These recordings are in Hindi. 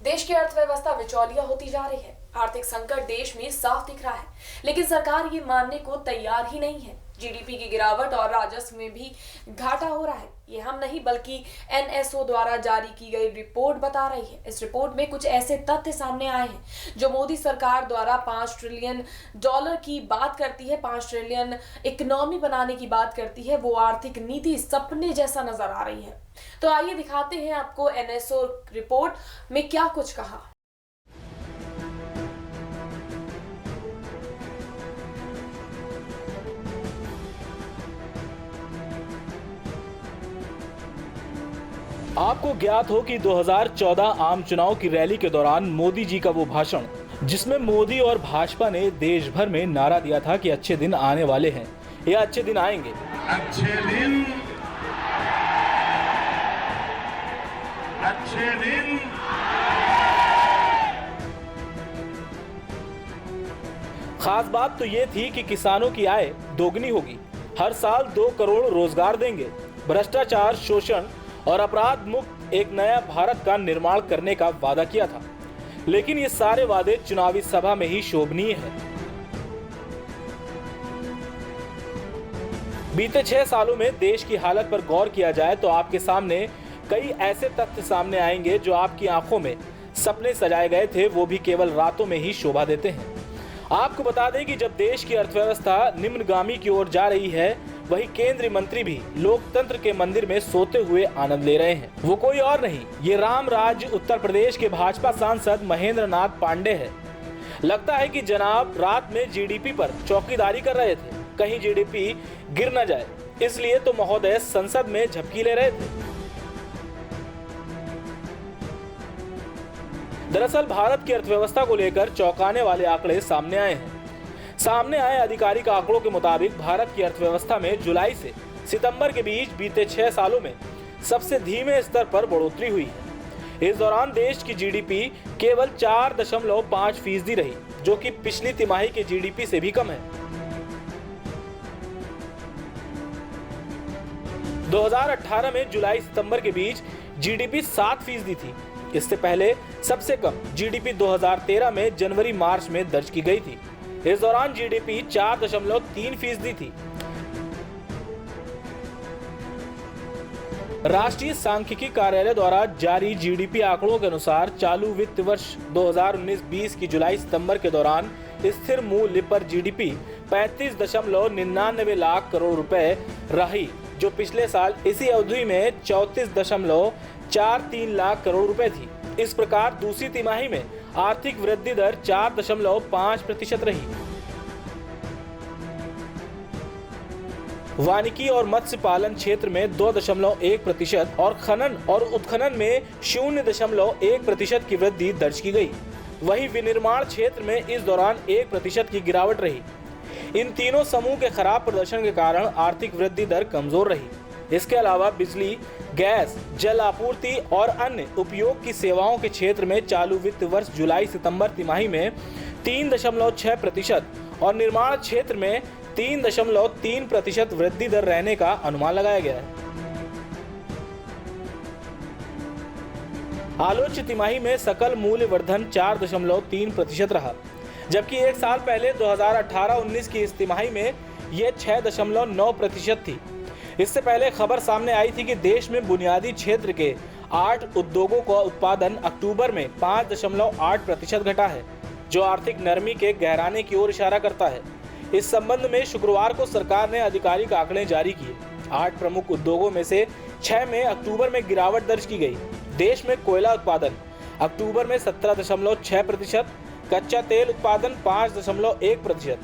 देश की अर्थव्यवस्था विचौलिया होती जा रही है। आर्थिक संकट देश में साफ दिख रहा है, लेकिन सरकार ये मानने को तैयार ही नहीं है। जीडीपी की गिरावट और राजस्व में भी घाटा हो रहा है। ये हम नहीं बल्कि एनएसओ द्वारा जारी की गई रिपोर्ट बता रही है। इस रिपोर्ट में कुछ ऐसे तथ्य सामने आए हैं जो मोदी सरकार द्वारा $5 ट्रिलियन की बात करती है, 5 ट्रिलियन इकोनॉमी बनाने की बात करती है। वो आर्थिक नीति सपने जैसा नजर आ रही है। तो आइए दिखाते हैं आपको एनएसओ रिपोर्ट में क्या कुछ कहा। आपको ज्ञात हो कि 2014 आम चुनाव की रैली के दौरान मोदी जी का वो भाषण, जिसमें मोदी और भाजपा ने देश भर में नारा दिया था कि अच्छे दिन आने वाले हैं या अच्छे दिन आएंगे। अच्छे दिन खास बात तो ये थी कि किसानों की आय दोगुनी होगी, हर साल 2 करोड़ रोजगार देंगे, भ्रष्टाचार, शोषण और अपराध मुक्त एक नया भारत का निर्माण करने का वादा किया था। लेकिन ये सारे वादे चुनावी सभा में ही शोभनीय हैं। बीते 6 सालों में देश की हालत पर गौर किया जाए तो आपके सामने कई ऐसे तथ्य सामने आएंगे जो आपकी आंखों में सपने सजाए गए थे, वो भी केवल रातों में ही शोभा देते हैं। आपको बता दें कि जब देश की अर्थव्यवस्था निम्नगामी की ओर जा रही है, वही केंद्रीय मंत्री भी लोकतंत्र के मंदिर में सोते हुए आनंद ले रहे हैं। वो कोई और नहीं, ये राम राज्य उत्तर प्रदेश के भाजपा सांसद महेंद्र नाथ पांडे है। लगता है कि जनाब रात में जीडीपी पर चौकीदारी कर रहे थे, कहीं जीडीपी गिर न जाए, इसलिए तो महोदय संसद में झपकी ले रहे थे। दरअसल भारत की अर्थव्यवस्था को लेकर चौंकाने वाले आंकड़े सामने आए हैं। सामने आए आधिकारिक आंकड़ों के मुताबिक भारत की अर्थव्यवस्था में जुलाई से सितंबर के बीच बीते 6 सालों में सबसे धीमे स्तर पर बढ़ोतरी हुई है। इस दौरान देश की जीडीपी केवल 4.5% रही, जो कि पिछली तिमाही के जीडीपी से भी कम है। 2018 में जुलाई सितंबर के बीच जीडीपी 7% थी। इससे पहले सबसे कम जीडीपी 2013 में जनवरी मार्च में दर्ज की गई थी। इस दौरान जीडीपी 4.3% थी। राष्ट्रीय सांख्यिकी कार्यालय द्वारा जारी जीडीपी आंकड़ों के अनुसार चालू वित्त वर्ष 2019-20 की जुलाई सितंबर के दौरान स्थिर मूल्य पर जीडीपी 35.99 लाख करोड़ रुपए रही, जो पिछले साल इसी अवधि में 34.43 लाख करोड़ रुपए थी। इस प्रकार दूसरी तिमाही में आर्थिक वृद्धि दर 4.5% रही। वानिकी और मत्स्य पालन क्षेत्र में 2.1% और खनन और उत्खनन में 0.1% की वृद्धि दर्ज की गई। वहीं विनिर्माण क्षेत्र में इस दौरान 1% की गिरावट रही। इन तीनों समूह के खराब प्रदर्शन के कारण आर्थिक वृद्धि दर कमजोर रही। इसके अलावा बिजली, गैस, जल आपूर्ति और अन्य उपयोग की सेवाओं के क्षेत्र में चालू वित्त वर्ष जुलाई सितंबर तिमाही में 3.6% और निर्माण क्षेत्र में 3.3% वृद्धि दर रहने का अनुमान लगाया गया है। आलोच्य तिमाही में सकल मूल्य वर्धन 4.3% रहा, जबकि एक साल पहले 2018-19 की इस तिमाही में यह 6.9% थी। इससे पहले खबर सामने आई थी कि देश में बुनियादी क्षेत्र के 8 उद्योगों का उत्पादन अक्टूबर में 5.8% घटा है, जो आर्थिक नरमी के गहराने की ओर इशारा करता है। इस संबंध में शुक्रवार को सरकार ने आधिकारिक आंकड़े जारी किए। 8 प्रमुख उद्योगों में से 6 में अक्टूबर में गिरावट दर्ज की गई। देश में कोयला उत्पादन अक्टूबर में 17.6%, कच्चा तेल उत्पादन 5.1%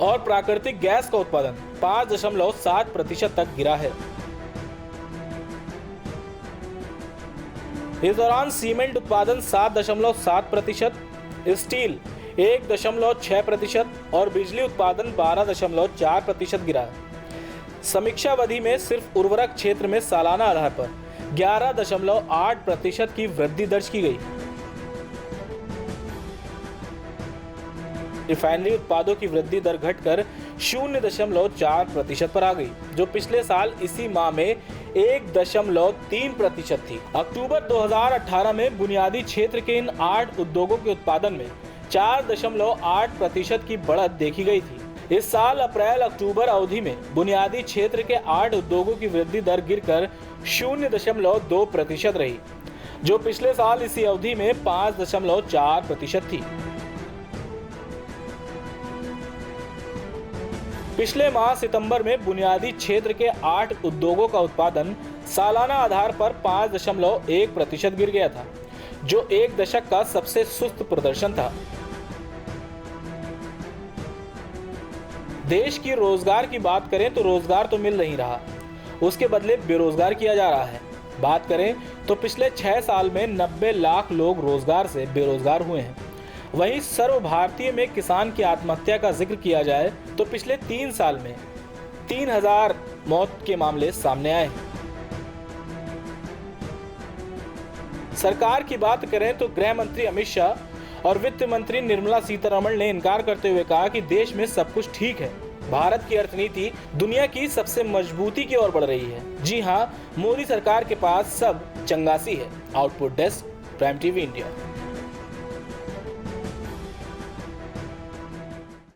और प्राकृतिक गैस का उत्पादन 5.7% तक गिरा है। इस दौरान सीमेंट उत्पादन 7.7%, स्टील 1.6% और बिजली उत्पादन 12.4% गिरा है। समीक्षा अवधि में सिर्फ उर्वरक क्षेत्र में सालाना आधार पर 11.8% की वृद्धि दर्ज की गई। रिफाइनरी उत्पादों की वृद्धि दर घटकर 0.4% पर आ गई, जो पिछले साल इसी माह में 1.3% थी। अक्टूबर 2018 में बुनियादी क्षेत्र के इन 8 उद्योगों के उत्पादन में 4.8% की बढ़त देखी गई थी। इस साल अप्रैल अक्टूबर अवधि में बुनियादी क्षेत्र के 8 उद्योगों की वृद्धि दर गिरकर 0.2% रही, जो पिछले साल इसी अवधि में 5.4% थी। पिछले माह सितंबर में बुनियादी क्षेत्र के 8 उद्योगों का उत्पादन सालाना आधार पर 5.1% गिर गया था, जो एक दशक का सबसे सुस्त प्रदर्शन था। देश की रोजगार की बात करें तो रोजगार तो मिल नहीं रहा, उसके बदले बेरोजगार किया जा रहा है। बात करें तो पिछले 6 साल में 90 लाख लोग रोजगार से बेरोजगार हुए हैं। वहीं सर्व भारतीय में किसान की आत्महत्या का जिक्र किया जाए तो पिछले 3 साल में 3000 मौत के मामले सामने आए हैं। सरकार की बात करें तो गृह मंत्री अमित शाह और वित्त मंत्री निर्मला सीतारमण ने इनकार करते हुए कहा कि देश में सब कुछ ठीक है। भारत की अर्थनीति दुनिया की सबसे मजबूती की ओर बढ़ रही है। जी हां, मोदी सरकार के पास सब चंगासी है। Output desk, prime TV India.